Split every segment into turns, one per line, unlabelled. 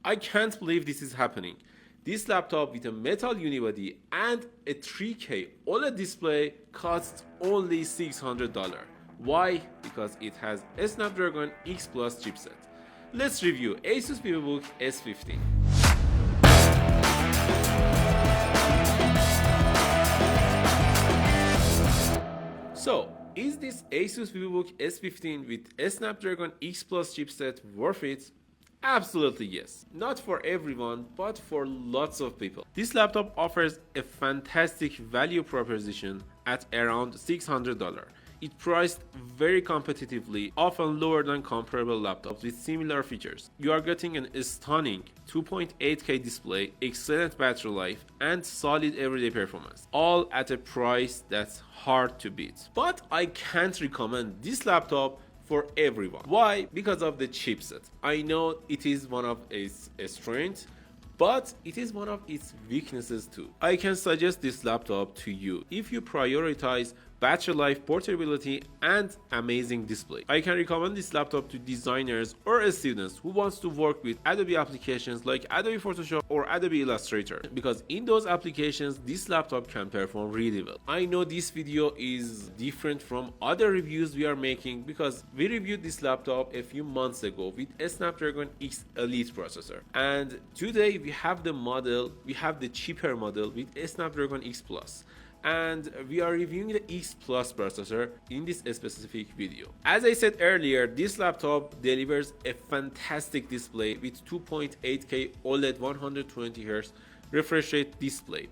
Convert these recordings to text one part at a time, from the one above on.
I can't believe this is happening. This laptop with a metal unibody and a 3K OLED display costs only $600. Why? Because it has a Snapdragon X Plus chipset. Let's review Asus Vivobook S15. So, is this Asus Vivobook S15 with a Snapdragon X Plus chipset worth it? Absolutely yes. Not for everyone, but for lots of people. This laptop offers a fantastic value proposition at around $600. It priced very competitively, often lower than comparable laptops with similar features. You are getting a stunning 2.8K display, excellent battery life, and solid everyday performance, all at a price that's hard to beat. But I can't recommend this laptop for everyone. Why? Because of the chipset. I know it is one of its strengths, but it is one of its weaknesses too. I can suggest this laptop to you if you prioritize battery life, portability, and amazing display. I can recommend this laptop to designers or students who wants to work with Adobe applications like Adobe Photoshop or Adobe Illustrator, because in those applications this laptop can perform really well. I know this video is different from other reviews we are making because we reviewed this laptop a few months ago with a Snapdragon X Elite processor, and today we have the cheaper model with a Snapdragon X Plus, and we are reviewing the X Plus processor in this specific video. As I said earlier, this laptop delivers a fantastic display with 2.8K OLED 120Hz refresh rate display,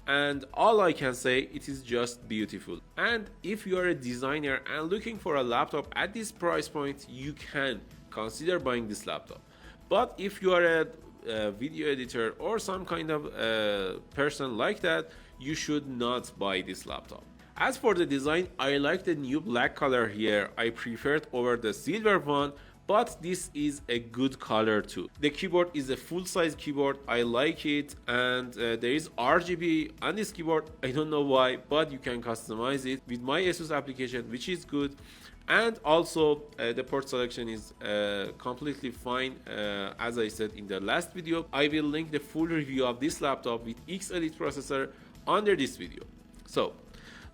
and all I can say, it is just beautiful. And if you are a designer and looking for a laptop at this price point, you can consider buying this laptop. But if you are a video editor or some kind of person like that, you should not buy this laptop. As for the design, I like the new black color here. I prefer it over the silver one, but this is a good color too. The keyboard is a full-size keyboard. I like it, and there is RGB on this keyboard. I don't know why, but you can customize it with my Asus application, which is good. And also the port selection is completely fine. As I said in the last video, I will link the full review of this laptop with X Elite processor under this video. So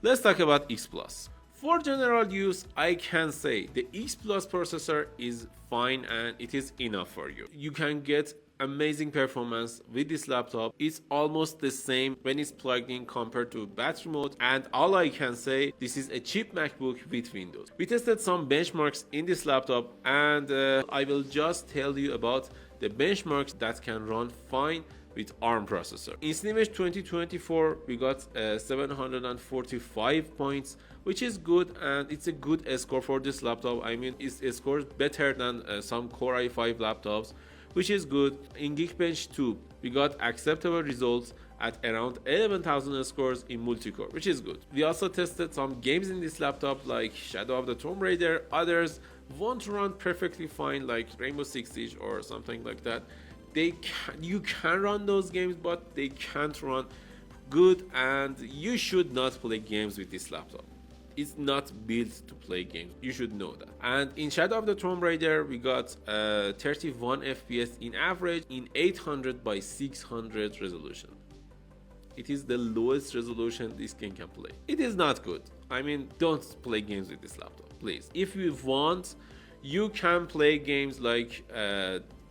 let's talk about X Plus. For general use, I can say the X Plus processor is fine and it is enough for you. You can get amazing performance with this laptop. It's almost the same when it's plugged in compared to battery mode, and all I can say, this is a cheap MacBook with Windows. We tested some benchmarks in this laptop, and I will just tell you about the benchmarks that can run fine with ARM processor. In Cinebench 2024, we got 745 points, which is good, and it's a good score for this laptop. I mean, it scores better than some Core i5 laptops, which is good. In Geekbench 2, we got acceptable results at around 11,000 scores in multi-core, which is good. We also tested some games in this laptop like Shadow of the Tomb Raider. Others won't run perfectly fine, like Rainbow Six Siege or something like that. You can run those games, but they can't run good, and you should not play games with this laptop. It's not built to play games. You should know that. And in Shadow of the Tomb Raider, we got 31 FPS in average in 800 by 600 resolution. It is the lowest resolution this game can play. It is not good. I mean, don't play games with this laptop, please. If you want, you can play games like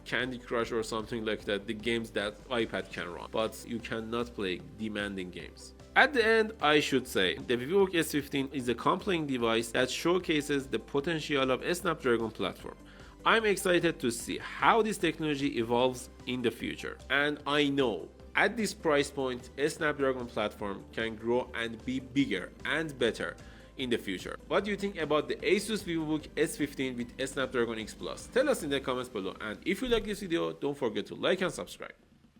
Candy Crush or something like that, the games that iPad can run, but you cannot play demanding games. At the end, I should say, the Vivobook S15 is a compelling device that showcases the potential of a Snapdragon platform. I'm excited to see how this technology evolves in the future, and I know at this price point, a Snapdragon platform can grow and be bigger and better in the future. What do you think about the Asus Vivobook S15 with a Snapdragon X Plus? Tell us in the comments below, and if you like this video, don't forget to like and subscribe.